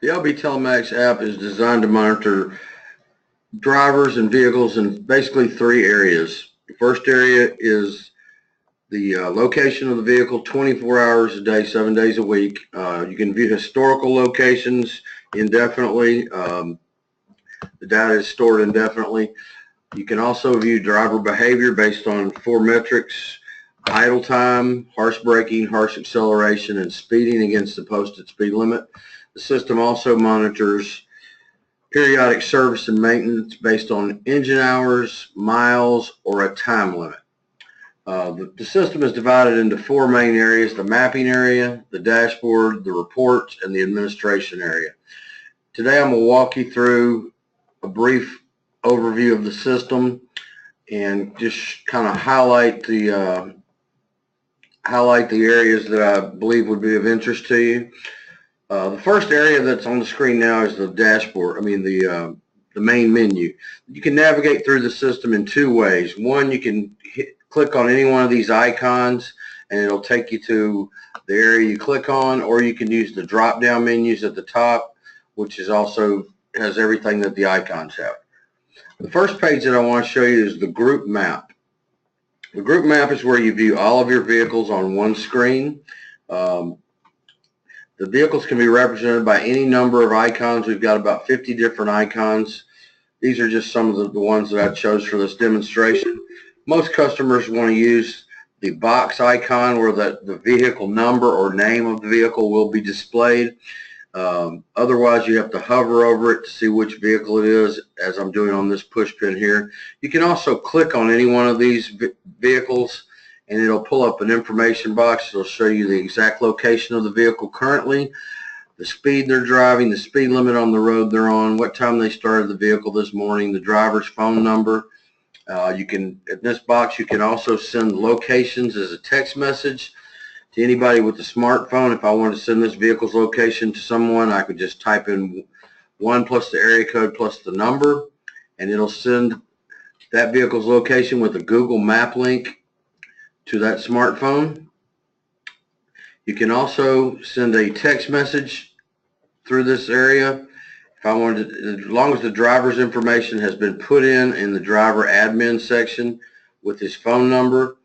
The LB Telematics app is designed to monitor drivers and vehicles in basically three areas. The first area is the location of the vehicle 24 hours a day, 7 days a week. You can view historical locations indefinitely. The data is stored indefinitely. You can also view driver behavior based on four metrics: idle time, harsh braking, harsh acceleration, and speeding against the posted speed limit. The system also monitors periodic service and maintenance based on engine hours, miles, or a time limit. The system is divided into four main areas: the mapping area, the dashboard, the reports, and the administration area. Today I'm going to walk you through a brief overview of the system and just kind of highlight the areas that I believe would be of interest to you. The first area that's on the screen now is the dashboard. The main menu. You can navigate through the system in two ways. One, you can click on any one of these icons and it'll take you to the area you click on, or you can use the drop-down menus at the top, which is also has everything that the icons have. The first page that I want to show you is the group map. The group map is where you view all of your vehicles on one screen. The vehicles can be represented by any number of icons. We've got about 50 different icons. These are just some of the ones that I chose for this demonstration. Most customers want to use the box icon where the vehicle number or name of the vehicle will be displayed. Otherwise, you have to hover over it to see which vehicle it is, as I'm doing on this push pin here. You can also click on any one of these vehicles and it'll pull up an information box. It'll show you the exact location of the vehicle currently, the speed they're driving, the speed limit on the road they're on, what time they started the vehicle this morning, the driver's phone number. In this box, you can also send locations as a text message to anybody with a smartphone. If I wanted to send this vehicle's location to someone, I could just type in 1 plus the area code plus the number, and it'll send that vehicle's location with a Google Map link to that smartphone. You can also send a text message through this area. If I wanted to, as long as the driver's information has been put in the driver admin section with his phone number,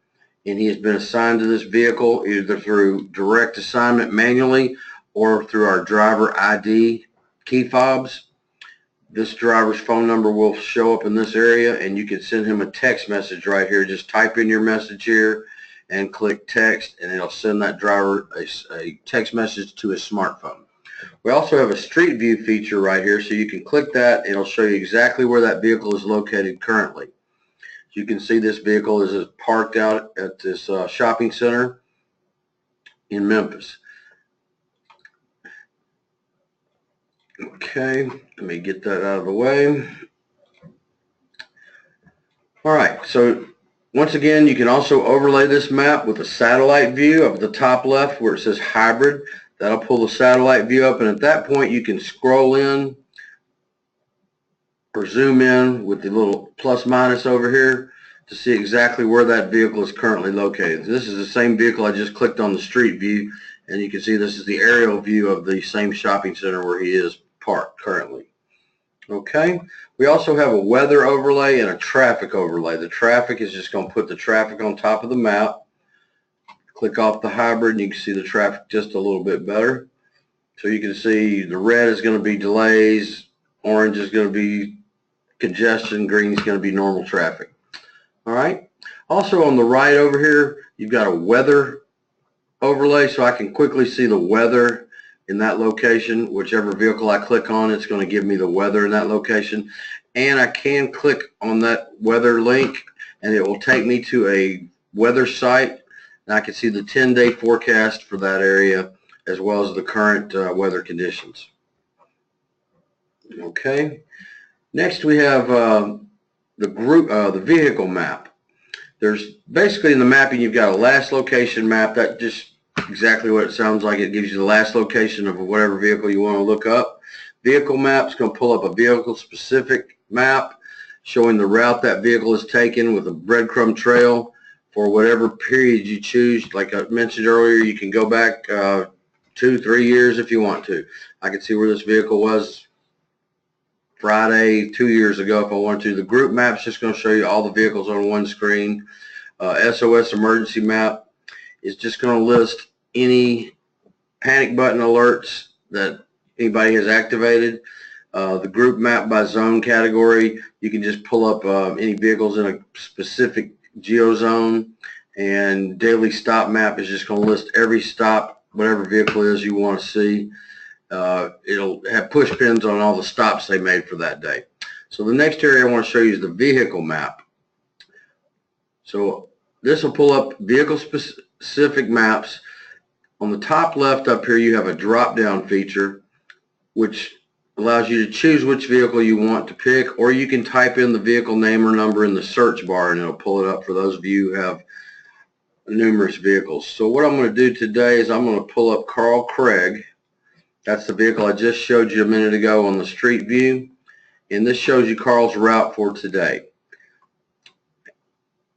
and he has been assigned to this vehicle either through direct assignment manually or through our driver ID key fobs, this driver's phone number will show up in this area, and you can send him a text message right here. Just type in your message here and click text, and it'll send that driver a text message to his smartphone. We also have a street view feature right here, so you can click that. It'll show you exactly where that vehicle is located currently. So you can see this vehicle is parked out at this shopping center in Memphis. Okay, let me get that out of the way. All right, so once again, you can also overlay this map with a satellite view of the top left where it says hybrid. That'll pull the satellite view up, and at that point you can scroll in or zoom in with the little plus minus over here to see exactly where that vehicle is currently located. This is the same vehicle I just clicked on the street view, and you can see this is the aerial view of the same shopping center where he is parked currently. Okay, we also have a weather overlay and a traffic overlay. The traffic is just going to put the traffic on top of the map. Click off the hybrid and you can see the traffic just a little bit better. So you can see the red is going to be delays, orange is going to be congestion, green is going to be normal traffic. All right. Also on the right over here, you've got a weather overlay, so I can quickly see the weather in that location. Whichever vehicle I click on, it's going to give me the weather in that location. And I can click on that weather link and it will take me to a weather site, and I can see the 10-day forecast for that area as well as the current weather conditions. Okay. Next we have the vehicle map. There's basically in the mapping, you've got a last location map. That just exactly what it sounds like. It gives you the last location of whatever vehicle you want to look up. Vehicle map's going to pull up a vehicle specific map showing the route that vehicle is taken with a breadcrumb trail for whatever period you choose. Like I mentioned earlier, you can go back 2, 3 years if you want to. I can see where this vehicle was Friday 2 years ago if I wanted to. The group map's just going to show you all the vehicles on one screen. SOS emergency map is just going to list any panic button alerts that anybody has activated. The group map by zone category, you can just pull up any vehicles in a specific geo zone, and daily stop map is just going to list every stop, whatever vehicle it is you want to see. It'll have push pins on all the stops they made for that day. So the next area I want to show you is the vehicle map. So this will pull up vehicle specific maps. On the top left up here you have a drop down feature which allows you to choose which vehicle you want to pick, or you can type in the vehicle name or number in the search bar and it'll pull it up for those of you who have numerous vehicles. So what I'm going to do today is I'm going to pull up Carl Craig. That's the vehicle I just showed you a minute ago on the street view, and this shows you Carl's route for today.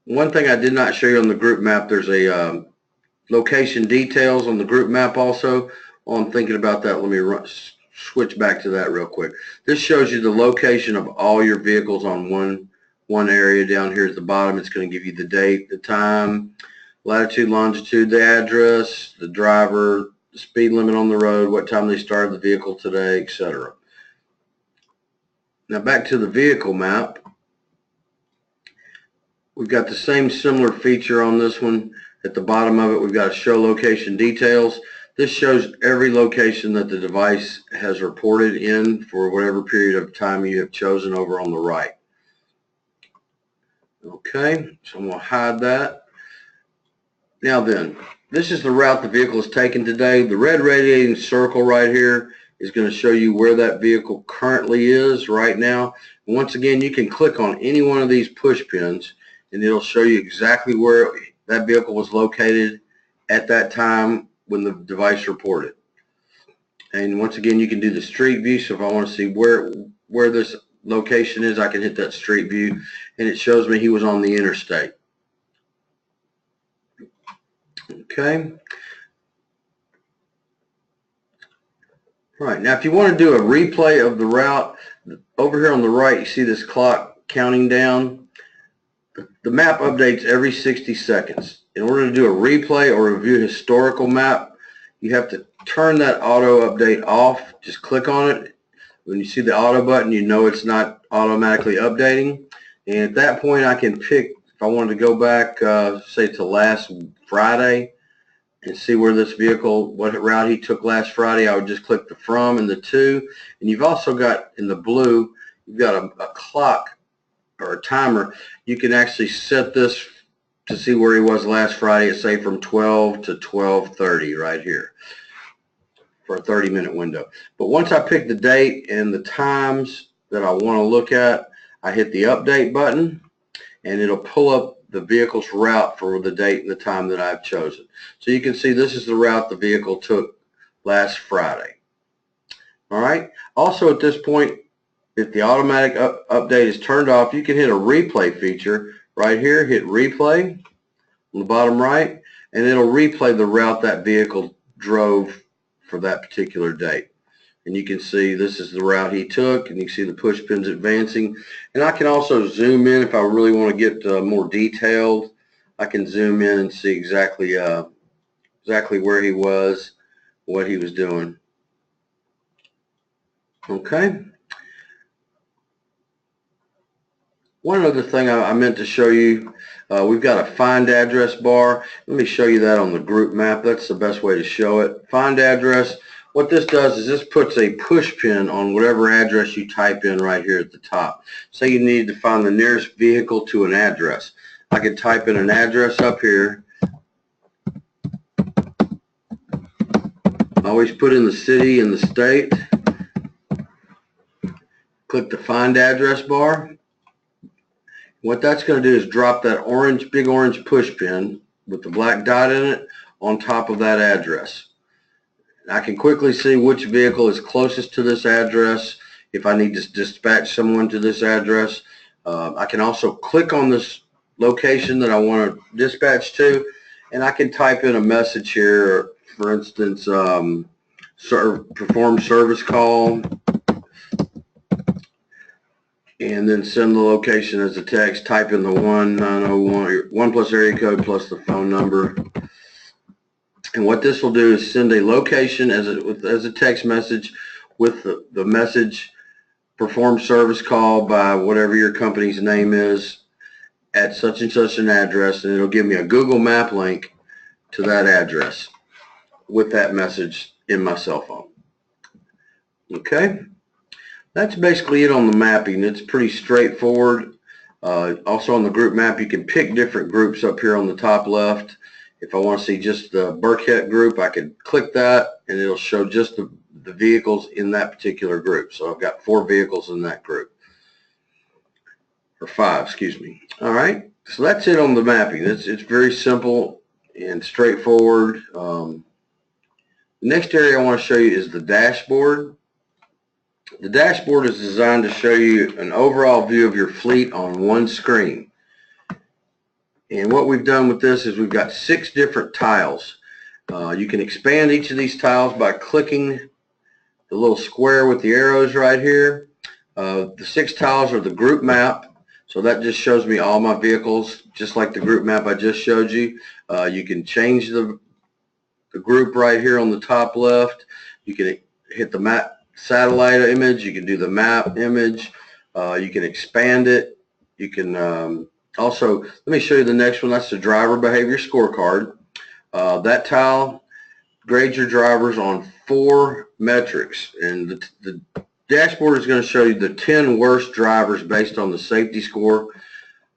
One thing I did not show you on the group map, there's a location details on the group map also. While I'm thinking about that, let me switch back to that real quick. This shows you the location of all your vehicles on one area down here at the bottom. It's going to give you the date, the time, latitude, longitude, the address, the driver, the speed limit on the road, what time they started the vehicle today, etc. Now back to the vehicle map. We've got the same similar feature on this one. At the bottom of it, we've got a show location details. This shows every location that the device has reported in for whatever period of time you have chosen over on the right. Okay, so I'm going to hide that. Now then, this is the route the vehicle has taken today. The red radiating circle right here is going to show you where that vehicle currently is right now. And once again, you can click on any one of these push pins and it'll show you exactly where that vehicle was located at that time when the device reported. And once again, you can do the street view. So if I want to see where this location is, I can hit that street view and it shows me he was on the interstate. Okay. All right, now if you want to do a replay of the route, over here on the right you see this clock counting down. The map updates every 60 seconds. In order to do a replay or review historical map, you have to turn that auto update off. Just click on it. When you see the auto button, you know it's not automatically updating. And at that point, I can pick, if I wanted to go back, say to last Friday, and see where this vehicle, what route he took last Friday, I would just click the from and the to. And you've also got, in the blue, you've got a clock or a timer. You can actually set this to see where he was last Friday, say from 12 to 12:30 right here for a 30-minute window. But once I pick the date and the times that I want to look at, I hit the update button and it'll pull up the vehicle's route for the date and the time that I've chosen. So you can see this is the route the vehicle took last Friday. All right. Also at this point, if the automatic update is turned off, you can hit a replay feature right here. Hit replay on the bottom right, and it'll replay the route that vehicle drove for that particular date. And you can see this is the route he took, and you can see the push pins advancing. And I can also zoom in if I really want to get more detailed. I can zoom in and see exactly where he was, what he was doing. Okay. One other thing I meant to show you, we've got a find address bar. Let me show you that on the group map. That's the best way to show it. Find address. What this does is this puts a push pin on whatever address you type in right here at the top. Say you need to find the nearest vehicle to an address. I could type in an address up here. Always put in the city and the state. Click the find address bar. What that's going to do is drop that big orange push pin with the black dot in it on top of that address. I can quickly see which vehicle is closest to this address if I need to dispatch someone to this address. I can also click on this location that I want to dispatch to, and I can type in a message here for instance, perform service call, and then send the location as a text. Type in the 1 plus area code plus the phone number. And what this will do is send a location as a text message with the message, perform service call by whatever your company's name is at such and such an address, and it'll give me a Google Map link to that address with that message in my cell phone. Okay, that's basically it on the mapping. It's pretty straightforward. Also on the group map, you can pick different groups up here on the top left. If I want to see just the Burkett group, I could click that and it'll show just the vehicles in that particular group. So I've got 4 vehicles in that group, or 5, excuse me. All right, so that's it on the mapping. It's very simple and straightforward. The next area I want to show you is the dashboard. The dashboard is designed to show you an overall view of your fleet on one screen. And what we've done with this is we've got 6 different tiles. You can expand each of these tiles by clicking the little square with the arrows right here. The 6 tiles are the group map. So that just shows me all my vehicles, just like the group map I just showed you. You can change the group right here on the top left. You can hit the map satellite image. You can do the map image. You can expand it. You can also, let me show you the next one. That's the driver behavior scorecard. That tile grades your drivers on 4 metrics, and the dashboard is going to show you the 10 worst drivers based on the safety score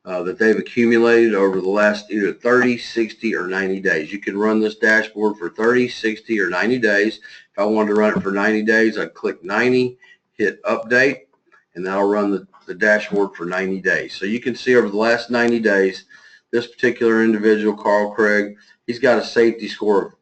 that they've accumulated over the last either 30, 60, or 90 days. You can run this dashboard for 30, 60, or 90 days. If I wanted to run it for 90 days, I'd click 90, hit update, and that'll run the dashboard for 90 days. So you can see over the last 90 days, this particular individual, Carl Craig, he's got a safety score of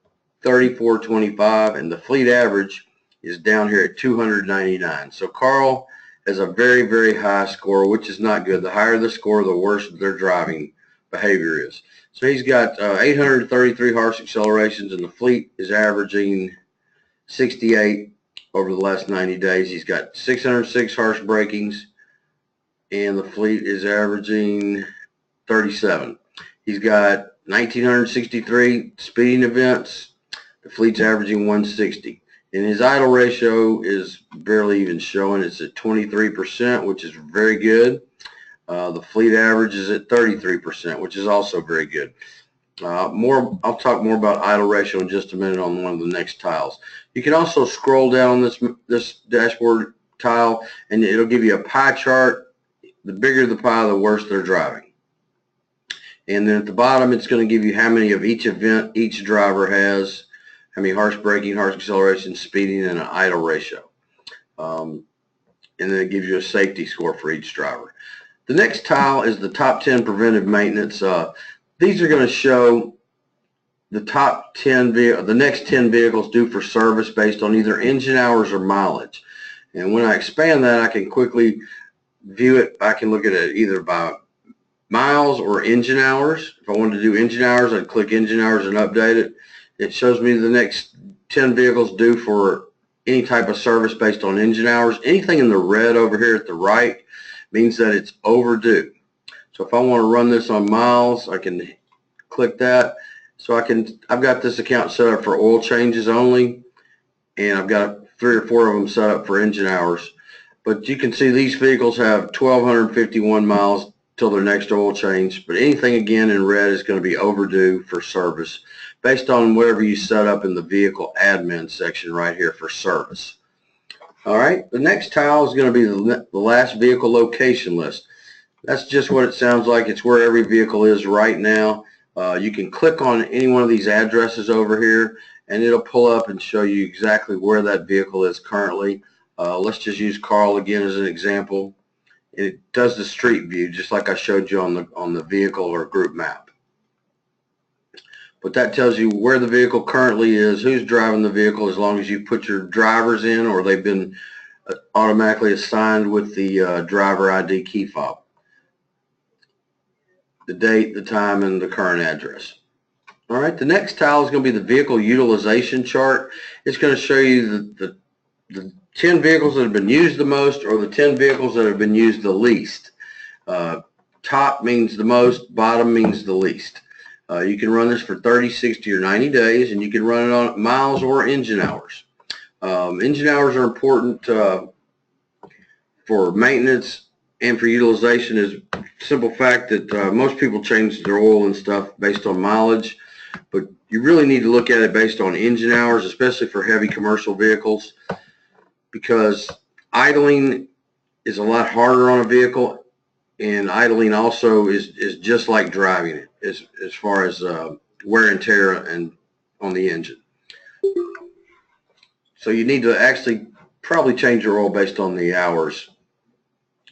3425, and the fleet average is down here at 299. So Carl has a very, very high score, which is not good. The higher the score, the worse their driving behavior is. So he's got 833 horse accelerations, and the fleet is averaging 68 over the last 90 days. He's got 606 harsh breakings, and the fleet is averaging 37. He's got 1,963 speeding events. The fleet's averaging 160. And his idle ratio is barely even showing. It's at 23%, which is very good. The fleet average is at 33%, which is also very good. I'll talk more about idle ratio in just a minute on one of the next tiles. You can also scroll down this dashboard tile, and it'll give you a pie chart. The bigger the pie, the worse they're driving. And then at the bottom, it's going to give you how many of each event each driver has, how many harsh braking, harsh acceleration, speeding, and an idle ratio. And then it gives you a safety score for each driver. The next tile is the top 10 preventive maintenance. These are going to show the top 10 the next 10 vehicles due for service based on either engine hours or mileage. And when I expand that, I can quickly view it. I can look at it either by miles or engine hours. If I wanted to do engine hours, I'd click engine hours and update it. It shows me the next 10 vehicles due for any type of service based on engine hours. Anything in the red over here at the right means that it's overdue. So if I want to run this on miles, I can click that. So I've got this account set up for oil changes only, and I've got 3 or 4 of them set up for engine hours. But you can see these vehicles have 1,251 miles till their next oil change. But anything again in red is going to be overdue for service based on whatever you set up in the vehicle admin section right here for service. All right, the next tile is going to be the last vehicle location list. That's just what it sounds like. It's where every vehicle is right now. You can click on any one of these addresses over here, and it'll pull up and show you exactly where that vehicle is currently. Let's just use Carl again as an example. It does the street view just like I showed you on the vehicle or group map. But that tells you where the vehicle currently is, who's driving the vehicle, as long as you put your drivers in or they've been automatically assigned with the driver ID key fob. The date, the time, and the current address. All right, the next tile is going to be the vehicle utilization chart. It's going to show you the 10 vehicles that have been used the most, or the 10 vehicles that have been used the least. Top means the most, bottom means the least. You can run this for 30, 60, or 90 days, and you can run it on miles or engine hours. Engine hours are important for maintenance and for utilization. Is simple fact that most people change their oil and stuff based on mileage, but you really need to look at it based on engine hours, especially for heavy commercial vehicles, because idling is a lot harder on a vehicle, and idling also is just like driving it as far as wear and tear and on the engine. So you need to actually probably change your oil based on the hours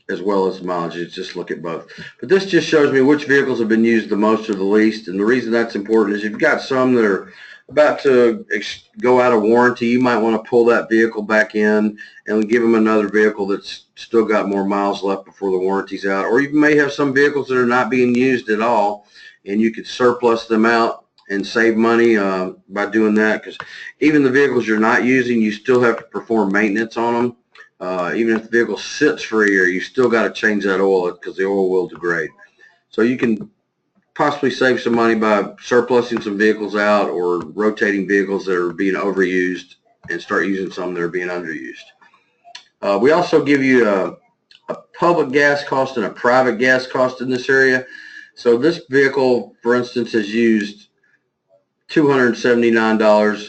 as well as the mileage. Just look at both. But this just shows me which vehicles have been used the most or the least. And the reason that's important is you've got some that are about to go out of warranty. You might want to pull that vehicle back in and give them another vehicle that's still got more miles left before the warranty's out. Or you may have some vehicles that are not being used at all, and you could surplus them out and save money by doing that, because even the vehicles you're not using, you still have to perform maintenance on them. Even if the vehicle sits for a year, you still got to change that oil because the oil will degrade. So you can possibly save some money by surplusing some vehicles out or rotating vehicles that are being overused and start using some that are being underused. We also give you a public gas cost and a private gas cost in this area. So this vehicle, for instance, has used $279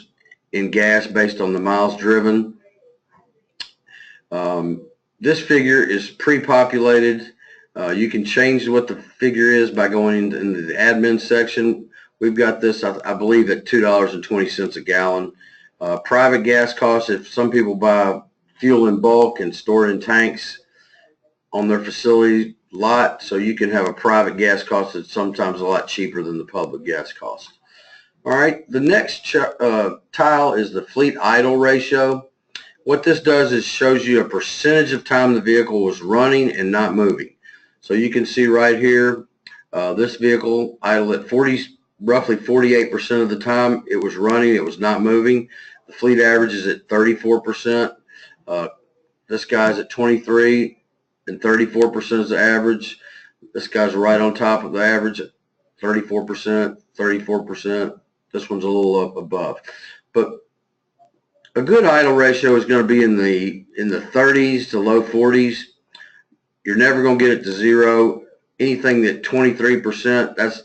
in gas based on the miles driven. This figure is pre-populated. You can change what the figure is by going into the admin section. We've got this, I believe, at $2.20 a gallon. Private gas costs, if some people buy fuel in bulk and store it in tanks on their facility lot, so you can have a private gas cost that's sometimes a lot cheaper than the public gas cost. All right, the next tile is the fleet idle ratio. What this does is shows you a percentage of time the vehicle was running and not moving. So you can see right here, this vehicle idled at roughly 48% of the time it was running, it was not moving. The fleet average is at 34%. This guy's at 23, and 34% is the average. This guy's right on top of the average at 34%, 34%. This one's a little up above. But a good idle ratio is going to be in the 30s to low 40s. You're never going to get it to zero. Anything that 23%, that's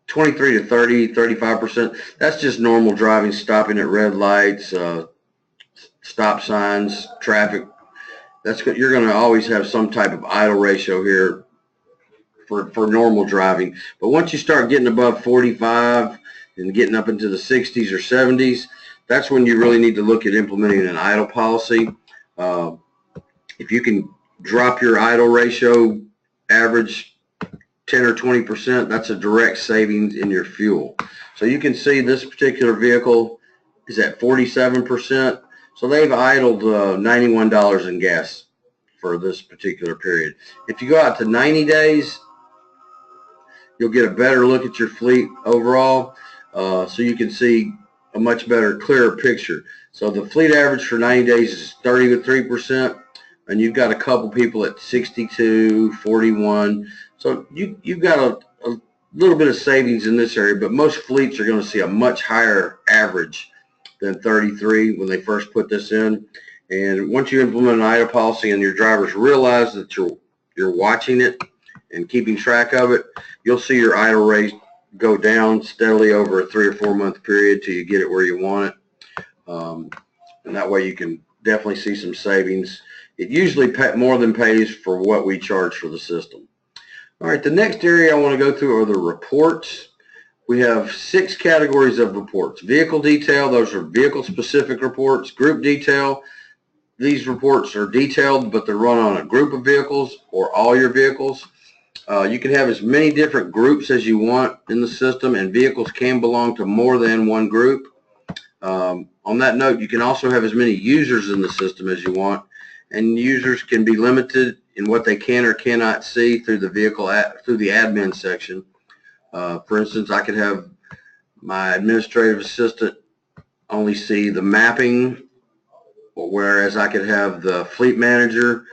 23 to 30, 35%. That's just normal driving, stopping at red lights, stop signs, traffic. You're going to always have some type of idle ratio here for normal driving. But once you start getting above 45 and getting up into the 60s or 70s, that's when you really need to look at implementing an idle policy. If you can drop your idle ratio average 10 or 20%, that's a direct savings in your fuel. So you can see this particular vehicle is at 47%. So they've idled $91 in gas for this particular period. If you go out to 90 days, you'll get a better look at your fleet overall, so you can see a much better, clearer picture. So the fleet average for 90 days is 33%, and you've got a couple people at 62, 41. So you've got a little bit of savings in this area, but most fleets are going to see a much higher average than 33 when they first put this in. And once you implement an idle policy and your drivers realize that you're watching it and keeping track of it, you'll see your idle rate go down steadily over a 3 or 4 month period till you get it where you want it. And that way you can definitely see some savings. It usually more than pays for what we charge for the system. All right, the next area I want to go through are the reports. We have 6 categories of reports. Vehicle detail, those are vehicle specific reports. Group detail, these reports are detailed, but they're run on a group of vehicles or all your vehicles. You can have as many different groups as you want in the system, and vehicles can belong to more than one group. On that note, you can also have as many users in the system as you want, and users can be limited in what they can or cannot see through the vehicle through the admin section. For instance, I could have My administrative assistant only see the mapping, whereas I could have the fleet manager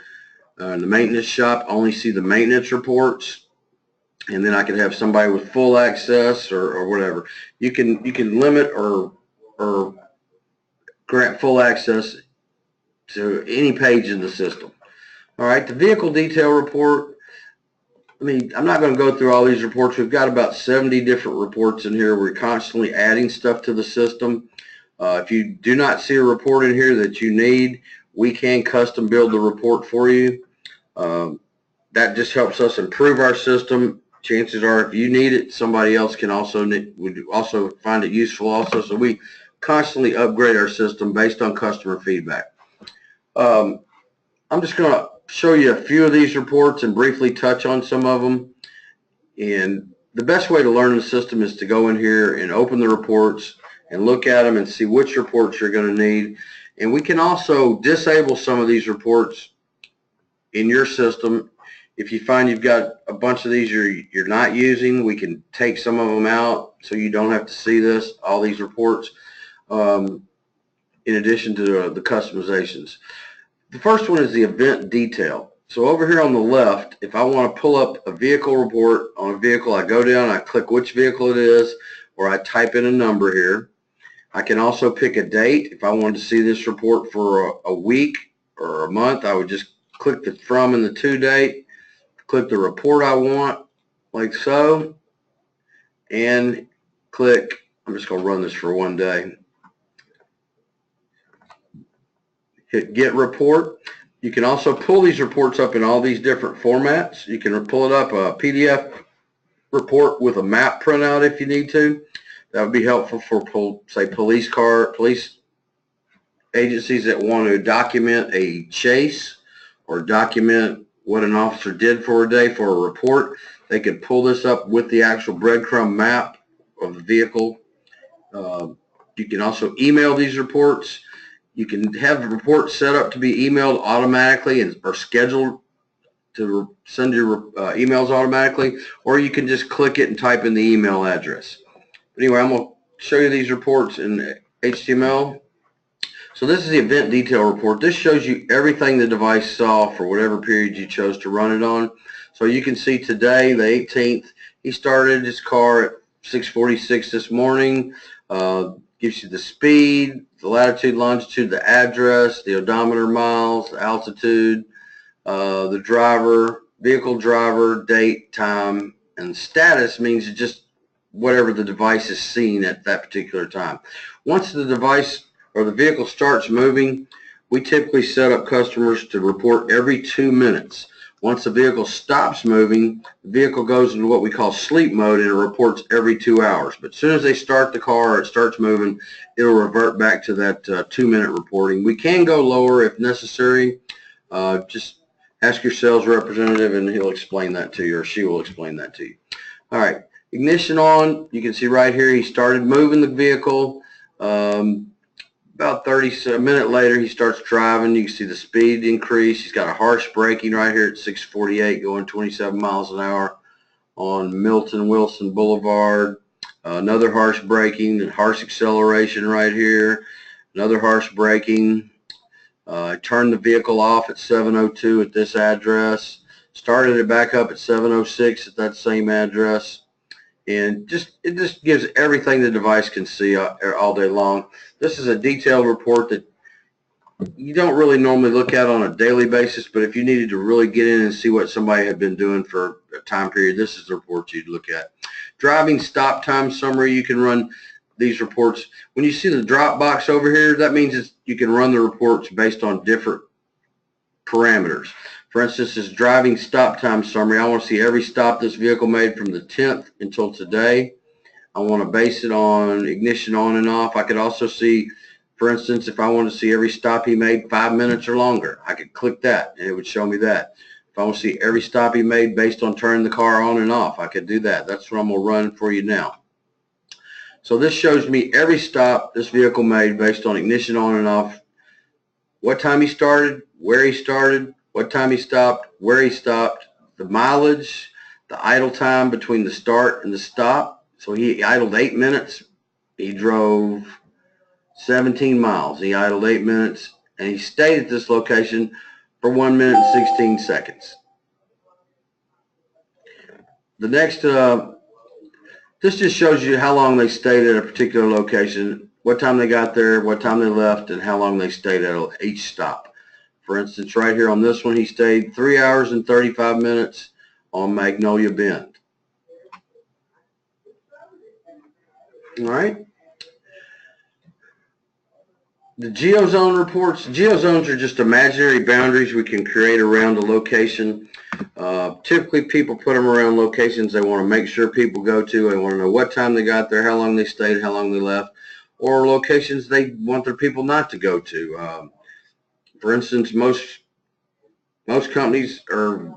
and the maintenance shop only see the maintenance reports, and then I could have somebody with full access or whatever. You can limit or grant full access to any page in the system. All right, the vehicle detail report. I'm not going to go through all these reports. We've got about 70 different reports in here. We're constantly adding stuff to the system. If you do not see a report in here that you need, we can custom build the report for you. That just helps us improve our system. Chances are, if you need it, somebody else can would also find it useful also. So we constantly upgrade our system based on customer feedback. I'm just going to show you a few of these reports and briefly touch on some of them. And the best way to learn the system is to go in here and open the reports and look at them and see which reports you're going to need. And we can also disable some of these reports in your system. If you find you've got a bunch of these you're not using, we can take some of them out so you don't have to see all these reports, in addition to the customizations. The first one is the event detail. So over here on the left, if I want to pull up a vehicle report on a vehicle, I go down, I click which vehicle it is, or I type in a number here. I can also pick a date. If I wanted to see this report for a week or a month, I would just click the from and the to date, click the report I want, like so, and click, I'm just going to run this for one day. Hit get report. You can also pull these reports up in all these different formats. You can pull it up a PDF report with a map printout if you need to. That would be helpful for, say, police agencies that want to document a chase or document what an officer did for a day for a report. They could pull this up with the actual breadcrumb map of the vehicle. You can also email these reports. You can have the report set up to be emailed automatically or scheduled to send your emails automatically, or you can just click it and type in the email address. But anyway, I'm going to show you these reports in HTML. So this is the event detail report. This shows you everything the device saw for whatever period you chose to run it on. So you can see today, the 18th, he started his car at 6:46 this morning. Gives you the speed, the latitude, longitude, the address, the odometer miles, the altitude, the driver, vehicle driver, date, time, and status means just whatever the device is seeing at that particular time. Once the device or the vehicle starts moving, we typically set up customers to report every 2 minutes. Once the vehicle stops moving, the vehicle goes into what we call sleep mode, and it reports every 2 hours. But as soon as they start the car or it starts moving, it'll revert back to that 2-minute reporting. We can go lower if necessary. Just ask your sales representative and he'll explain that to you, or she will explain that to you. All right, ignition on. You can see right here he started moving the vehicle. About a minute later, he starts driving. You can see the speed increase. He's got a harsh braking right here at 6:48, going 27 miles an hour on Milton Wilson Boulevard. Another harsh braking and harsh acceleration right here. Another harsh braking. Turned the vehicle off at 7:02 at this address. Started it back up at 7:06 at that same address. And it just gives everything the device can see all day long. This is a detailed report that you don't really normally look at on a daily basis, but if you needed to really get in and see what somebody had been doing for a time period, this is the report you'd look at. Driving stop time summary, you can run these reports. When you see the drop box over here, that means you can run the reports based on different parameters. For instance, this driving stop time summary, I want to see every stop this vehicle made from the 10th until today. I want to base it on ignition on and off. I could also see, for instance, if I want to see every stop he made 5 minutes or longer, I could click that and it would show me that. If I want to see every stop he made based on turning the car on and off, I could do that. That's what I'm going to run for you now. So this shows me every stop this vehicle made based on ignition on and off, what time he started, where he started, what time he stopped, where he stopped, the mileage, the idle time between the start and the stop. So he idled 8 minutes He drove 17 miles. He idled 8 minutes, and he stayed at this location for 1 minute and 16 seconds. The next, this just shows you how long they stayed at a particular location, what time they got there, what time they left, and how long they stayed at each stop. For instance, right here on this one, he stayed 3 hours and 35 minutes on Magnolia Bend. All right. The geozone reports. Geozones are just imaginary boundaries we can create around a location. Typically, people put them around locations they want to make sure people go to. They want to know what time they got there, how long they stayed, how long they left, or locations they want their people not to go to. For instance, most companies are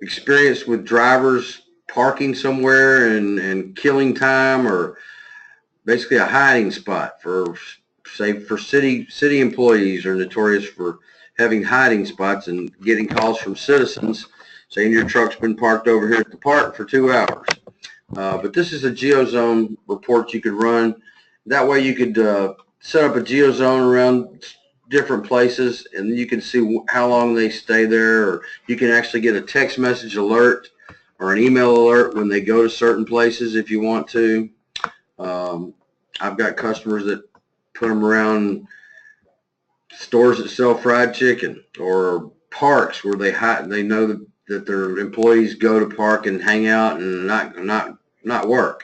experienced with drivers parking somewhere and killing time, or basically a hiding spot for, say, for city employees are notorious for having hiding spots and getting calls from citizens saying your truck's been parked over here at the park for 2 hours. But this is a geozone report you could run. That way you could set up a geozone around different places, and you can see how long they stay there, or you can actually get a text message alert or an email alert when they go to certain places if you want to. I've got customers that put them around stores that sell fried chicken, or parks where they know that their employees go to park and hang out and not work.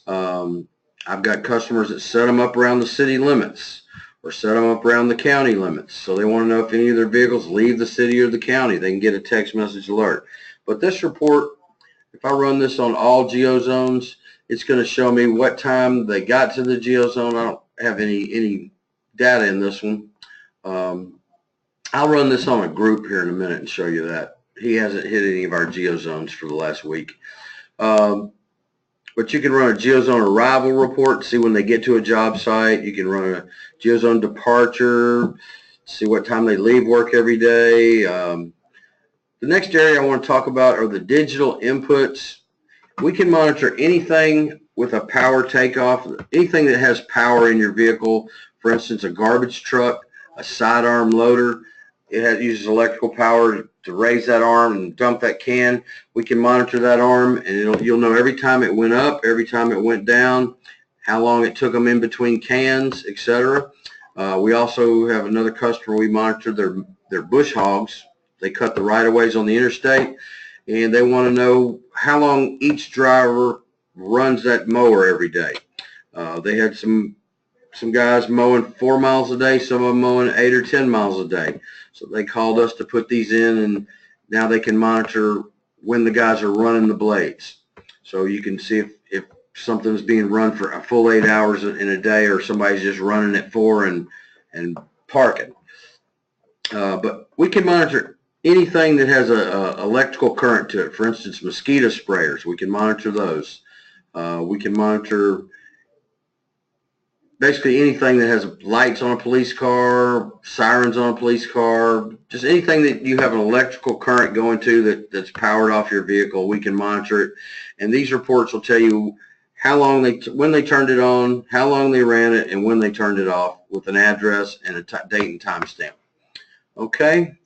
I've got customers that set them up around the city limits or set them up around the county limits. So they want to know if any of their vehicles leave the city or the county. They can get a text message alert. But this report, if I run this on all geozones, it's going to show me what time they got to the geozone. I don't have any data in this one. I'll run this on a group here in a minute and show you that. He hasn't hit any of our geozones for the last week. But you can run a geozone arrival report, see when they get to a job site. You can run a geozone departure, see what time they leave work every day. The next area I want to talk about are the digital inputs. We can monitor anything with a power takeoff, anything that has power in your vehicle. For instance, a garbage truck, a sidearm loader. It uses electrical power to raise that arm and dump that can. We can monitor that arm, and you'll know every time it went up, every time it went down, how long it took them in between cans, etc. We also have another customer. We monitor their bush hogs. They cut the right-of-ways on the interstate, and they want to know how long each driver runs that mower every day. They had some guys mowing 4 miles a day, some of them mowing 8 or 10 miles a day. So they called us to put these in, and now they can monitor when the guys are running the blades. So you can see if something's being run for a full 8 hours in a day, or somebody's just running at 4 and parking. But we can monitor anything that has a electrical current to it. For instance, mosquito sprayers, we can monitor those. We can monitor basically anything that has lights on a police car, sirens on a police car, just anything that you have an electrical current going to that's powered off your vehicle, we can monitor it. And these reports will tell you how long when they turned it on, how long they ran it, and when they turned it off, with an address and a date and time stamp. Okay?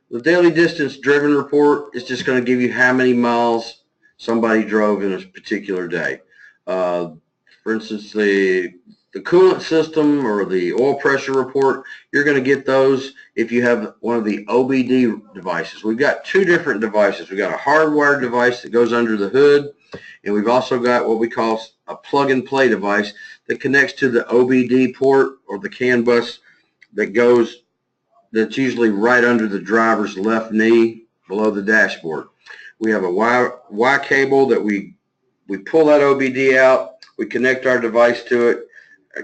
The daily distance driven report is just going to give you how many miles somebody drove in a particular day. For instance, the coolant system or the oil pressure report, you're going to get those if you have one of the OBD devices. We've got 2 different devices. We've got a hardwired device that goes under the hood, and we've also got what we call a plug-and-play device that connects to the OBD port or the CAN bus that's usually right under the driver's left knee below the dashboard. We have a Y cable that we pull that OBD out, we connect our device to it,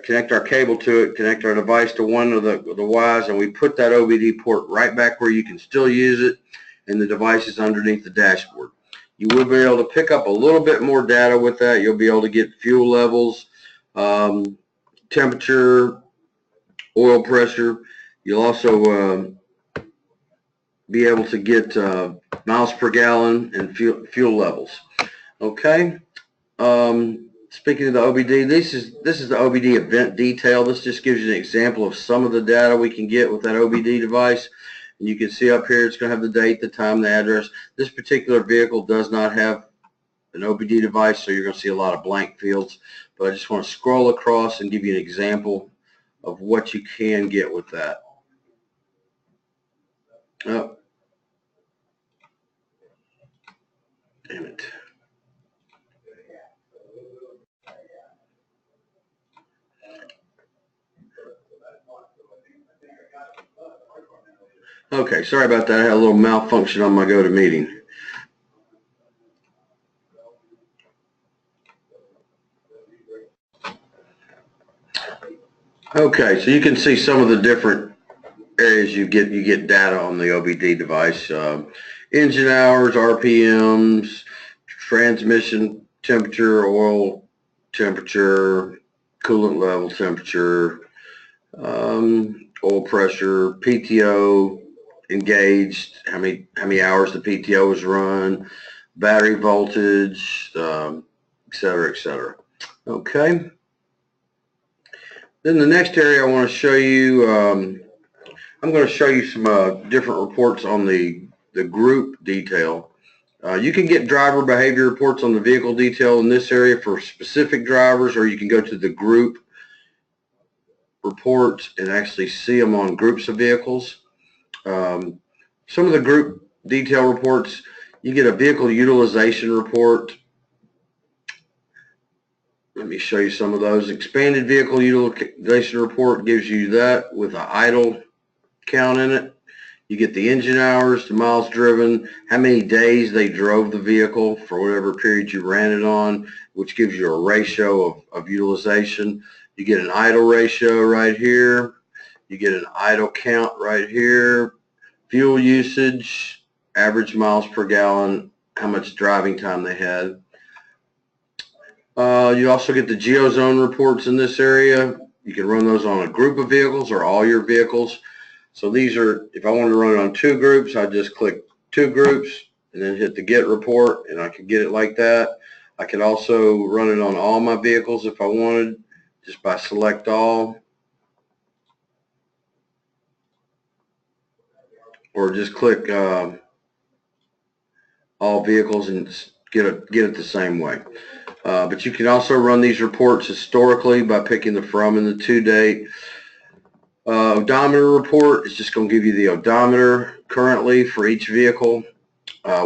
connect our cable to it, connect our device to one of the Ys, and we put that OBD port right back where you can still use it, and the device is underneath the dashboard. You will be able to pick up a little bit more data with that. You'll be able to get fuel levels, temperature, oil pressure. You'll also be able to get miles per gallon and fuel levels. Okay. Speaking of the OBD, this is the OBD event detail. This just gives you an example of some of the data we can get with that OBD device. And you can see up here it's going to have the date, the time, the address. This particular vehicle does not have an OBD device, so you're going to see a lot of blank fields. But I just want to scroll across and give you an example of what you can get with that. Oh, damn it. Okay, sorry about that. I had a little malfunction on my GoToMeeting. Okay, so you can see some of the different areas you get data on the OBD device. Engine hours, RPMs, transmission temperature, oil temperature, coolant level temperature, oil pressure, PTO engaged, how many hours the PTO was run, battery voltage, et cetera, et cetera. Okay. Then the next area I want to show you, I'm going to show you some different reports on the group detail. You can get driver behavior reports on the vehicle detail in this area for specific drivers, or you can go to the group reports and actually see them on groups of vehicles. Some of the group detail reports, you get a vehicle utilization report. Let me show you some of those. Expanded vehicle utilization report gives you that with an idle count in it. You get the engine hours, the miles driven, how many days they drove the vehicle for whatever period you ran it on, which gives you a ratio of utilization. You get an idle ratio right here. You get an idle count right here. Fuel usage, average miles per gallon, how much driving time they had. You also get the geozone reports in this area. You can run those on a group of vehicles or all your vehicles. So these are, if I wanted to run it on 2 groups, I just click 2 groups and then hit the get report, and I could get it like that. I could also run it on all my vehicles if I wanted, just by select all, or just click all vehicles and get it the same way. But you can also run these reports historically by picking the from and the to date. Odometer report is just going to give you the odometer currently for each vehicle.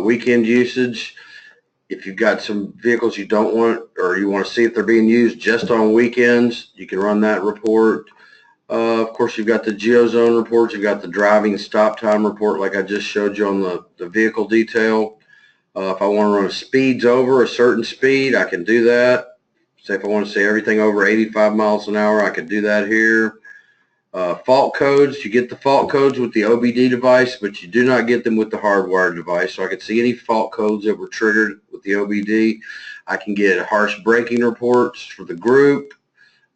Weekend usage, if you've got some vehicles you don't want, or you want to see if they're being used just on weekends, you can run that report. Of course, you've got the geozone report, you've got the driving stop time report like I just showed you on the vehicle detail. If I want to run speeds over a certain speed, I can do that. Say if I want to say everything over 85 miles an hour, I could do that here. Fault codes, you get the fault codes with the OBD device, but you do not get them with the hardwired device. So I can see any fault codes that were triggered with the OBD. I can get harsh braking reports for the group,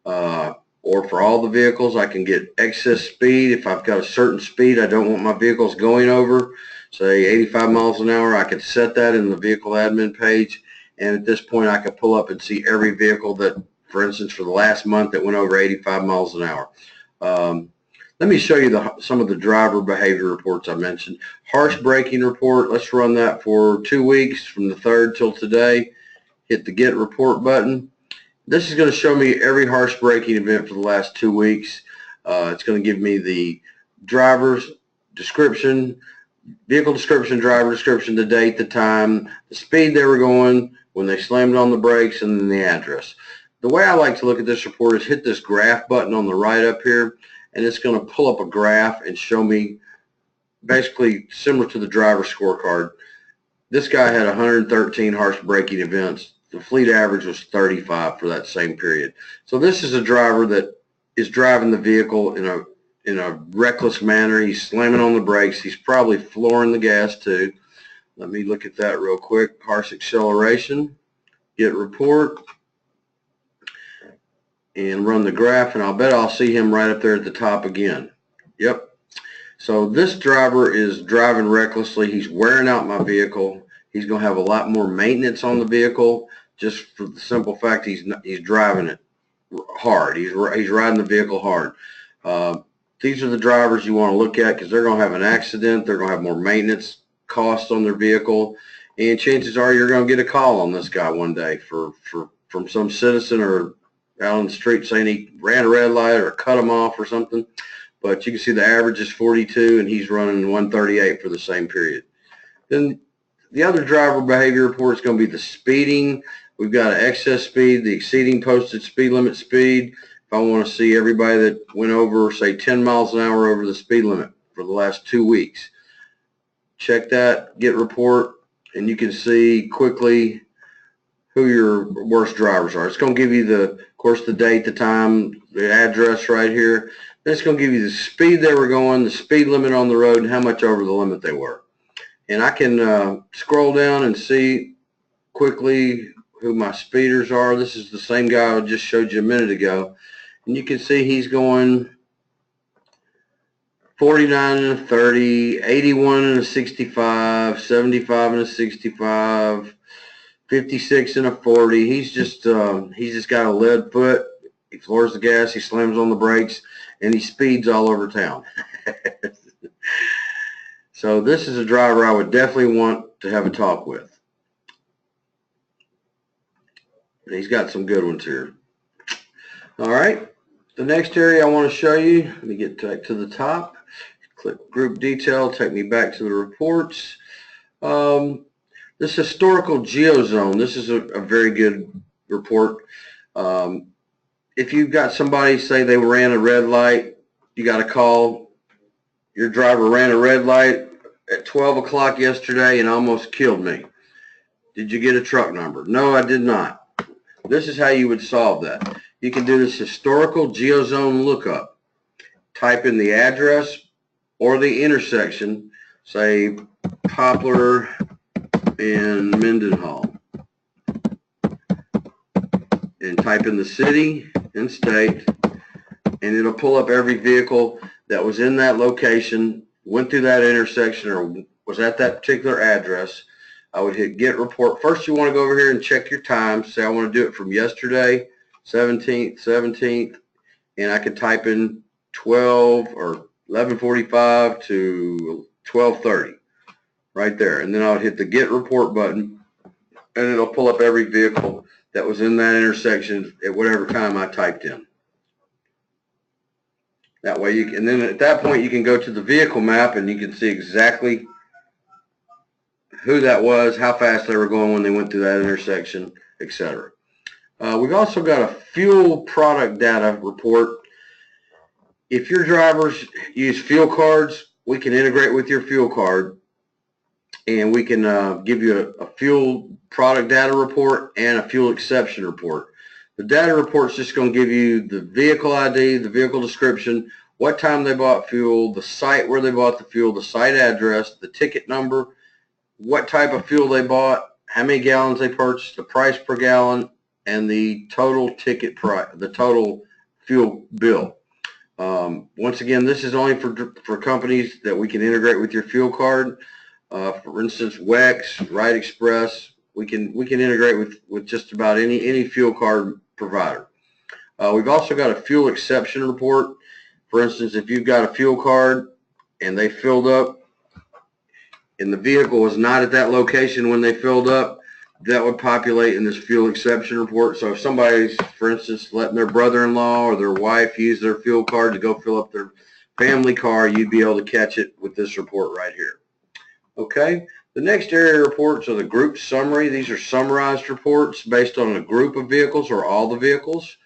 or for all the vehicles. I can get excess speed. If I've got a certain speed I don't want my vehicles going over, say 85 miles an hour, I could set that in the vehicle admin page, and at this point I could pull up and see every vehicle that, for instance, for the last month that went over 85 miles an hour. Let me show you some of the driver behavior reports I mentioned. Harsh braking report, let's run that for 2 weeks from the 3rd till today. Hit the get report button. This is going to show me every harsh braking event for the last 2 weeks. It's going to give me the driver's description, vehicle description, driver description, the date, the time, the speed they were going, when they slammed on the brakes, and then the address. The way I like to look at this report is hit this graph button on the right up here, and it's going to pull up a graph and show me basically similar to the driver scorecard. This guy had 113 harsh braking events. The fleet average was 35 for that same period. So this is a driver that is driving the vehicle in a reckless manner. He's slamming on the brakes. He's probably flooring the gas too. Let me look at that real quick. Harsh acceleration, get report, and run the graph, and I'll bet I'll see him right up there at the top again. Yep. So this driver is driving recklessly. He's wearing out my vehicle. He's going to have a lot more maintenance on the vehicle. just for the simple fact he's driving it hard. He's riding the vehicle hard. These are the drivers you want to look at because they're going to have an accident. They're going to have more maintenance costs on their vehicle, and chances are you're going to get a call on this guy one day from some citizen or out on the street saying he ran a red light or cut him off or something. But you can see the average is 42, and he's running 138 for the same period. Then the other driver behavior report is going to be the speeding. We've got an excess speed, the exceeding posted speed limit speed. If I want to see everybody that went over, say, 10 miles an hour over the speed limit for the last 2 weeks, check that, get report, and you can see quickly who your worst drivers are. It's going to give you, of course, the date, the time, the address right here. Then it's going to give you the speed they were going, the speed limit on the road, and how much over the limit they were. And I can scroll down and see quickly who my speeders are. This is the same guy I just showed you a minute ago. And you can see he's going 49 and a 30, 81 and a 65, 75 and a 65, 56 and a 40. He's just got a lead foot. He floors the gas, he slams on the brakes, and he speeds all over town. So this is a driver I would definitely want to have a talk with. And he's got some good ones here. All right. The next area I want to show you, let me get back to the top. Click group detail, take me back to the reports. This historical geozone, this is a very good report. If you've got somebody say they ran a red light, you got a call, your driver ran a red light at 12 o'clock yesterday and almost killed me. Did you get a truck number? No, I did not. This is how you would solve that. You can do this historical geozone lookup. Type in the address or the intersection, say Poplar and Mendenhall, and type in the city and state, and it'll pull up every vehicle that was in that location, went through that intersection, or was at that particular address. I would hit get report. First, you want to go over here and check your time. Say I want to do it from yesterday, 17th, and I could type in 12 or 11:45 to 12:30 right there, and then I would hit the get report button, and it'll pull up every vehicle that was in that intersection at whatever time I typed in. That way and then at that point you can go to the vehicle map and you can see exactly who that was, how fast they were going when they went through that intersection, etc. We've also got a fuel product data report. If your drivers use fuel cards, we can integrate with your fuel card, and we can give you a fuel product data report and a fuel exception report. The data report is just going to give you the vehicle ID, the vehicle description, what time they bought fuel, the site where they bought the fuel, the site address, the ticket number, what type of fuel they bought, how many gallons they purchased, the price per gallon, and the total ticket price, the total fuel bill. Once again, this is only for companies that we can integrate with your fuel card. For instance, WEX, Ride Express, we can integrate with just about any fuel card provider. We've also got a fuel exception report. For instance, if you've got a fuel card and they filled up and the vehicle was not at that location when they filled up, that would populate in this fuel exception report. So if somebody's, for instance, letting their brother-in-law or their wife use their fuel card to go fill up their family car, you'd be able to catch it with this report right here. Okay, the next area reports are the group summary. These are summarized reports based on a group of vehicles or all the vehicles.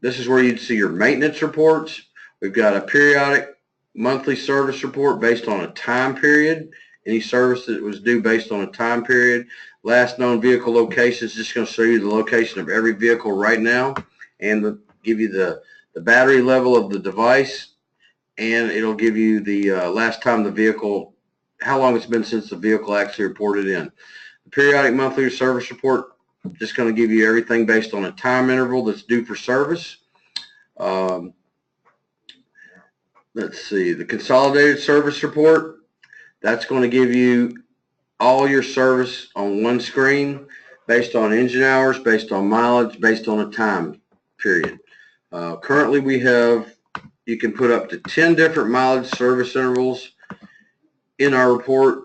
This is where you'd see your maintenance reports. We've got a periodic monthly service report based on a time period. Any service that was due based on a time period. Last known vehicle location is just going to show you the location of every vehicle right now, and give you the battery level of the device, and it'll give you the last time the vehicle, how long it's been since the vehicle actually reported in. The periodic monthly service report just going to give you everything based on a time interval that's due for service. Let's see, the consolidated service report, that's going to give you all your service on one screen based on engine hours, based on mileage, based on a time period. Currently you can put up to 10 different mileage service intervals in our report.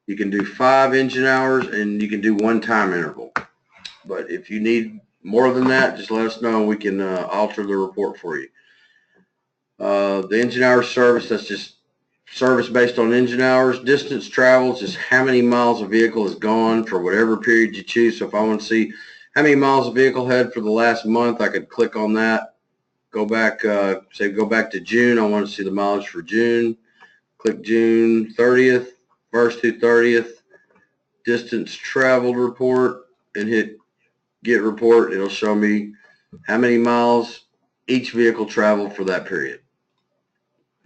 You can do 5 engine hours, and you can do 1 time interval. But if you need more than that, just let us know and we can alter the report for you. The engine hours service, that's just service based on engine hours. Distance traveled is just how many miles a vehicle has gone for whatever period you choose. So if I want to see how many miles a vehicle had for the last month, I could click on that. Go back, say go back to June. I want to see the mileage for June. Click June 30th, 1st through 30th, distance traveled report, and hit get report. It'll show me how many miles each vehicle traveled for that period.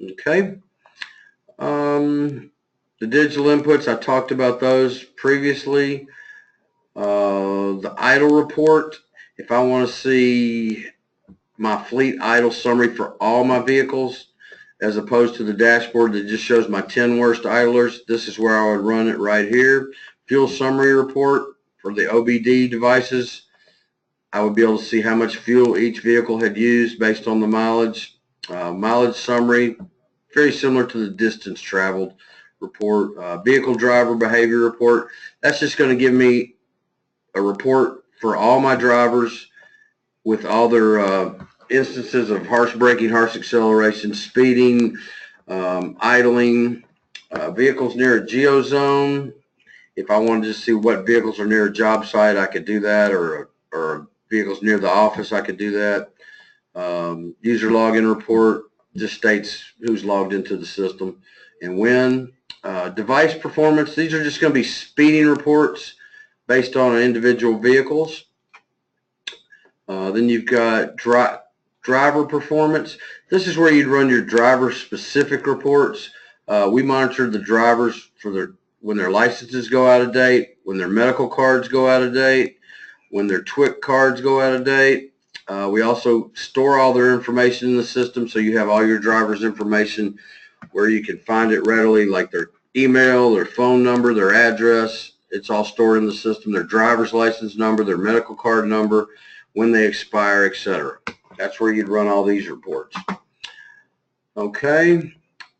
Okay. The digital inputs, I talked about those previously. The idle report, if I want to see my fleet idle summary for all my vehicles, as opposed to the dashboard that just shows my 10 worst idlers, this is where I would run it right here. Fuel summary report for the OBD devices. I would be able to see how much fuel each vehicle had used based on the mileage. Mileage summary, very similar to the distance traveled report. Vehicle driver behavior report, that's just going to give me a report for all my drivers with all their instances of harsh braking, harsh acceleration, speeding, idling, vehicles near a geozone. If I wanted to see what vehicles are near a job site, I could do that, or vehicles near the office, I could do that. User login report just states who's logged into the system and when. Device performance, these are just going to be speeding reports based on individual vehicles. Then you've got driver performance. This is where you'd run your driver specific reports. We monitor the drivers for when their licenses go out of date, when their medical cards go out of date, when their TWIC cards go out of date. We also store all their information in the system, so you have all your drivers' information where you can find it readily, like their email, their phone number, their address. It's all stored in the system, their driver's license number, their medical card number, when they expire, etc. That's where you'd run all these reports. Okay,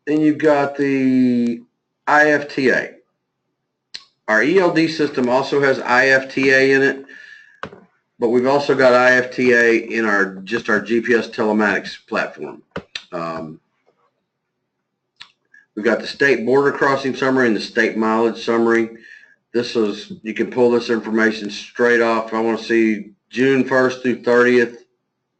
then you've got the IFTA. Our ELD system also has IFTA in it, but we've also got IFTA in our GPS telematics platform. We've got the state border crossing summary and the state mileage summary. You can pull this information straight off. If I want to see June 1st through 30th,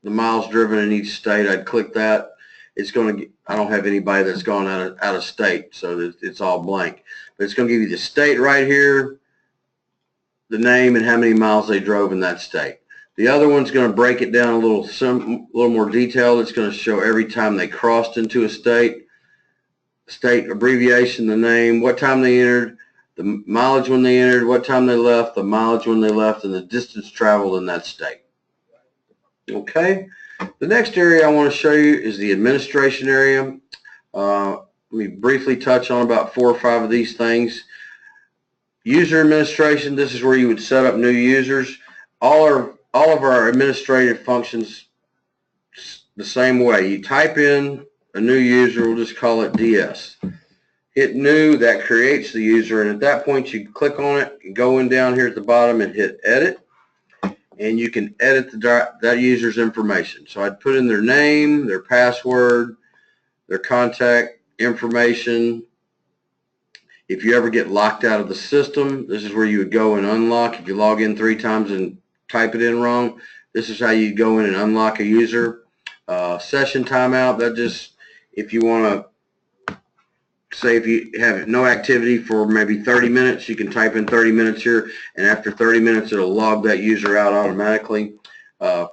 the miles driven in each state, I'd click that. It's going to, I don't have anybody that's gone out of state, so it's all blank. But it's going to give you the state right here, the name, and how many miles they drove in that state. The other one's going to break it down a little more detailed. It's going to show every time they crossed into a state abbreviation, the name, what time they entered, the mileage when they entered, what time they left, the mileage when they left, and the distance traveled in that state. Okay. The next area I want to show you is the administration area. Let me briefly touch on about 4 or 5 of these things. User administration, this is where you would set up new users. All of our administrative functions the same way. You type in a new user, we'll just call it DS. Hit new, that creates the user, and at that point you click on it, and go in down here at the bottom and hit edit, and you can edit that user's information. So I'd put in their name, their password, their contact information. If you ever get locked out of the system, this is where you would go and unlock. If you log in 3 times and type it in wrong, this is how you go in and unlock a user. Session timeout, that just, if you want to say if you have no activity for maybe 30 minutes, you can type in 30 minutes here, and after 30 minutes it'll log that user out automatically.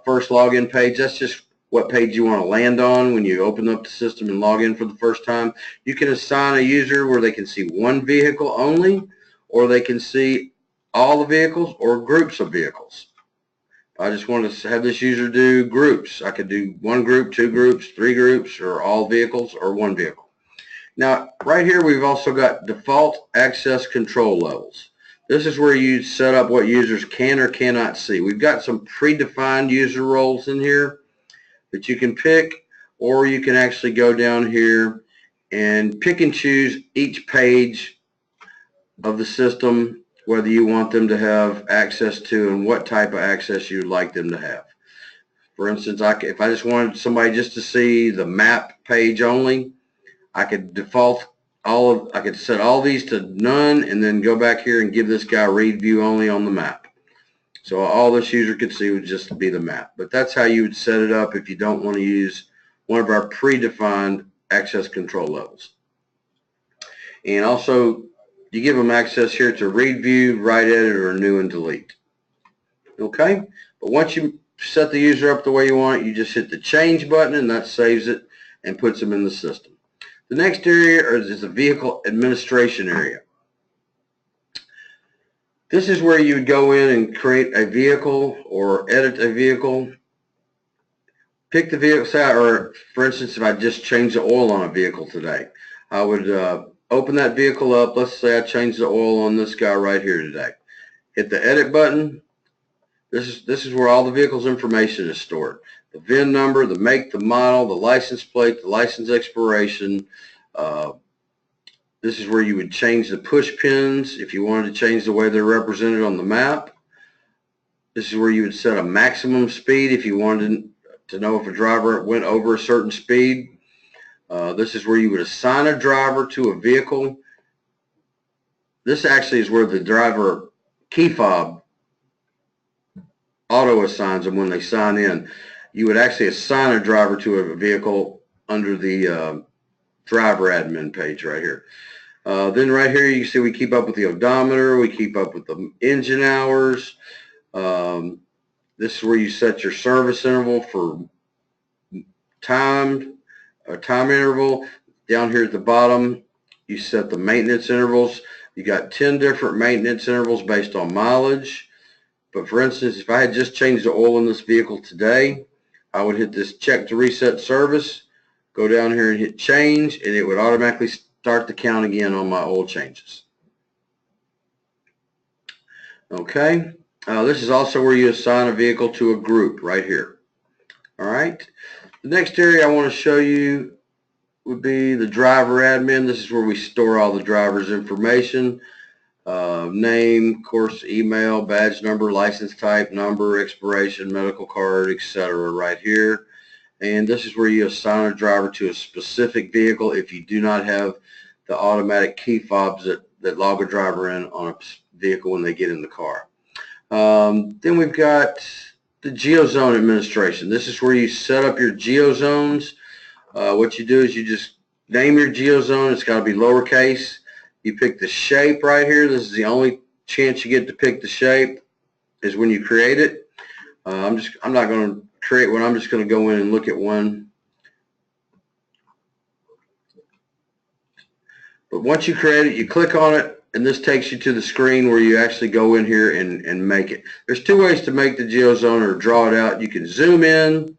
First login page, that's just what page you want to land on when you open up the system and log in for the first time. You can assign a user where they can see one vehicle only, or they can see all the vehicles or groups of vehicles. I just want to have this user do groups. I could do 1 group, 2 groups, 3 groups, or all vehicles, or 1 vehicle. Now, right here, we've also got default access control levels. This is where you set up what users can or cannot see. We've got some predefined user roles in here that you can pick, or you can actually go down here and pick and choose each page of the system, whether you want them to have access to and what type of access you'd like them to have. For instance, if I just wanted somebody just to see the map page only, I could default I could set all these to none and then go back here and give this guy read view only on the map. So all this user could see would just be the map. But that's how you would set it up if you don't want to use one of our predefined access control levels. And also, you give them access here to read view, write edit, or new and delete. Okay? But once you set the user up the way you want it, you just hit the change button and that saves it and puts them in the system. The next area is the vehicle administration area. This is where you would go in and create a vehicle or edit a vehicle. Pick the vehicle, or for instance, if I just changed the oil on a vehicle today, I would open that vehicle up. Let's say I changed the oil on this guy right here today. Hit the edit button. This is where all the vehicle's information is stored. The VIN number, the make, the model, the license plate, the license expiration. This is where you would change the push pins if you wanted to change the way they're represented on the map. This is where you would set a maximum speed if you wanted to know if a driver went over a certain speed. This is where you would assign a driver to a vehicle. This actually is where the driver key fob auto assigns them when they sign in. You would actually assign a driver to a vehicle under the driver admin page right here. Then right here you see we keep up with the odometer, we keep up with the engine hours. This is where you set your service interval for time interval. Down here at the bottom you set the maintenance intervals. You got 10 different maintenance intervals based on mileage. But for instance, if I had just changed the oil in this vehicle today, I would hit this check to reset service, go down here and hit change, and it would automatically start the count again on my oil changes. Okay, this is also where you assign a vehicle to a group right here. All right, the next area I want to show you would be the driver admin. This is where we store all the driver's information. Name, of course, email, badge number, license type, number, expiration, medical card, etc. right here. And this is where you assign a driver to a specific vehicle if you do not have the automatic key fobs that log a driver in on a vehicle when they get in the car. Then we've got the GeoZone administration. This is where you set up your GeoZones. What you do is you just name your GeoZone. It's got to be lowercase. You pick the shape right here. This is the only chance you get to pick the shape is when you create it. I'm not going to create one. I'm just going to go in and look at one. But once you create it, you click on it, and this takes you to the screen where you actually go in here and make it. There's two ways to make the GeoZone or draw it out. You can zoom in.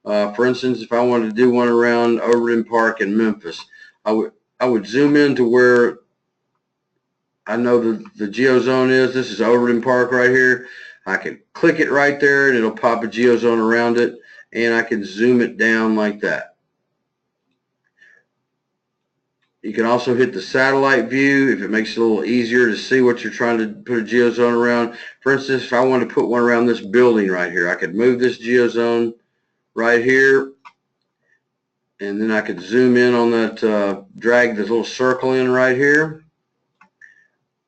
For instance, if I wanted to do one around Overton Park in Memphis, I would zoom in to where I know the GeoZone is. This is Overton Park right here. I can click it right there and it'll pop a GeoZone around it, and I can zoom it down like that. You can also hit the satellite view if it makes it a little easier to see what you're trying to put a GeoZone around. For instance, if I wanted to put one around this building right here, I could move this GeoZone right here, and then I could zoom in on that, drag this little circle in right here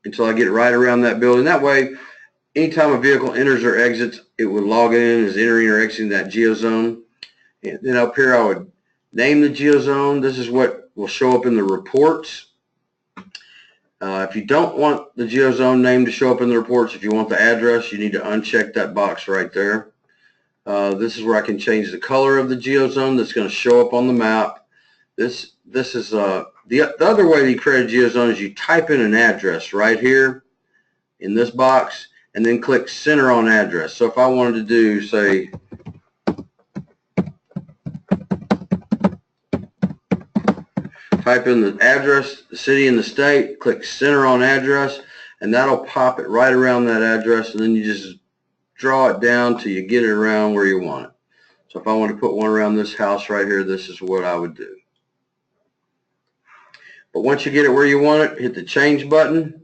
until I get right around that building. That way, anytime a vehicle enters or exits, it would log in as entering or exiting that GeoZone. And then up here, I would name the GeoZone. This is what will show up in the reports. If you don't want the GeoZone name to show up in the reports, if you want the address, you need to uncheck that box right there. This is where I can change the color of the GeoZone that's going to show up on the map. This is the other way you create a GeoZone is you type in an address right here in this box and then click center on address. So if I wanted to do, say, type in the address, the city and the state, click center on address, and that'll pop it right around that address, and then you just draw it down till you get it around where you want it. So if I want to put one around this house right here, this is what I would do. But once you get it where you want it, hit the change button,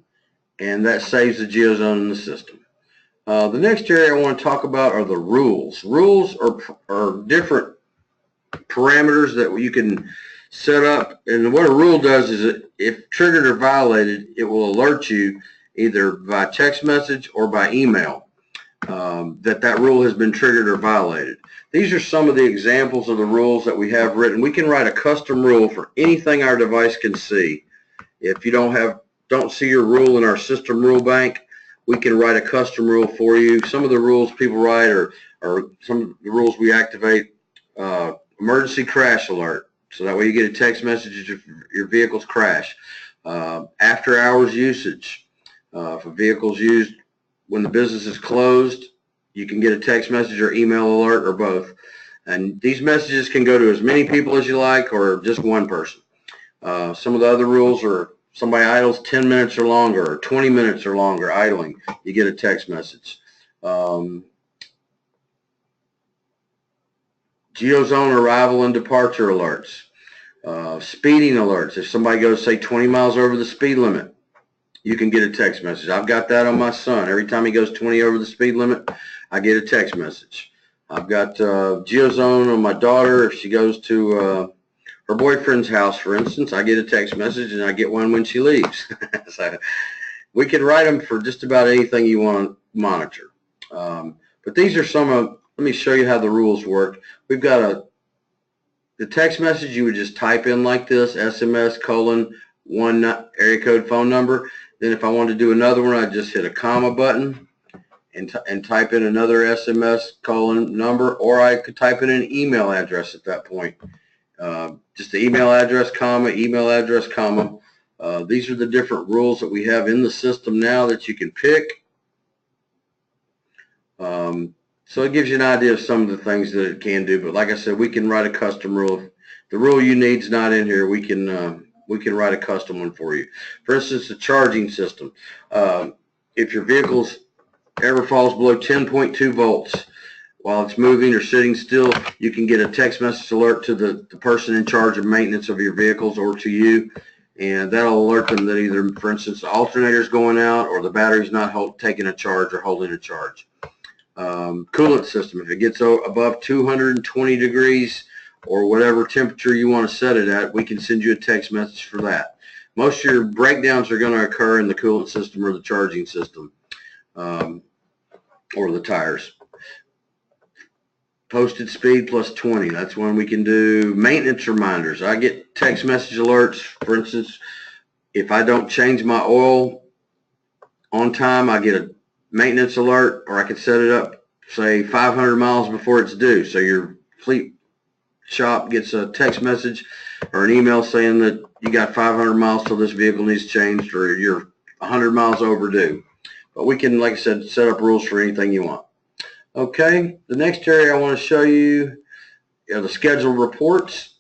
and that saves the geozone in the system. The next area I want to talk about are the rules. Rules are different parameters that you can set up, and what a rule does is that if triggered or violated, it will alert you either by text message or by email that rule has been triggered or violated. These are some of the examples of the rules that we have written. We can write a custom rule for anything our device can see. If you don't see your rule in our system rule bank, we can write a custom rule for you. Some of the rules people write are some of the rules we activate. Emergency crash alert, so that way you get a text message if your vehicle's crashed. After hours usage, if a vehicle's used when the business is closed, you can get a text message or email alert or both. And these messages can go to as many people as you like or just one person. Some of the other rules are somebody idles 10 minutes or longer or 20 minutes or longer idling, you get a text message. Geozone arrival and departure alerts. Speeding alerts. If somebody goes, say, 20 miles over the speed limit, you can get a text message. I've got that on my son. Every time he goes 20 over the speed limit, I get a text message. I've got Geozone on my daughter. If she goes to her boyfriend's house, for instance, I get a text message, and I get one when she leaves. So we can write them for just about anything you want to monitor. But these are some of, let me show you how the rules work. We've got the text message you would just type in like this, SMS:1 area code phone number. Then if I wanted to do another one, I'd just hit a comma button and type in another SMS:number, or I could type in an email address at that point. Just the email address, comma, email address, comma. These are the different rules that we have in the system now that you can pick. So it gives you an idea of some of the things that it can do. But like I said, we can write a custom rule. If the rule you need is not in here, we can write a custom one for you. For instance, the charging system. If your vehicle ever falls below 10.2 volts while it's moving or sitting still, you can get a text message alert to the person in charge of maintenance of your vehicles or to you. And that'll alert them that either, for instance, the alternator is going out or the battery's not taking a charge or holding a charge. Coolant system, if it gets above 220 degrees or whatever temperature you want to set it at, we can send you a text message for that. Most of your breakdowns are going to occur in the coolant system or the charging system, or the tires. Posted speed plus 20, that's when we can do maintenance reminders. I get text message alerts, for instance, if I don't change my oil on time, I get a maintenance alert, or I could set it up, say, 500 miles before it's due. So your fleet shop gets a text message or an email saying that you got 500 miles till this vehicle needs changed, or you're 100 miles overdue. But we can, like I said, set up rules for anything you want. Okay, the next area I want to show you are the scheduled reports.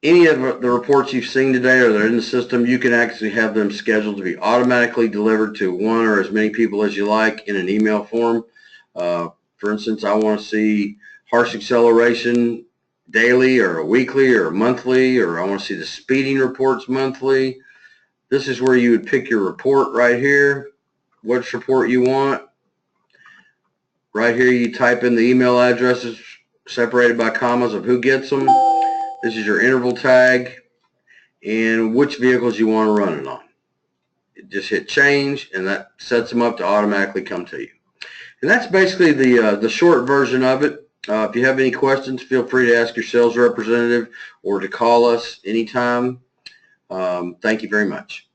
Any of the reports you've seen today or that are in the system, you can actually have them scheduled to be automatically delivered to one or as many people as you like in an email form. For instance, I want to see harsh acceleration daily or weekly or monthly, or I want to see the speeding reports monthly. This is where you would pick your report right here, which report you want. Right here you type in the email addresses separated by commas of who gets them. This is your interval tag and which vehicles you want to run it on. Just hit change, and that sets them up to automatically come to you. And that's basically the short version of it. If you have any questions, feel free to ask your sales representative or to call us anytime. Thank you very much.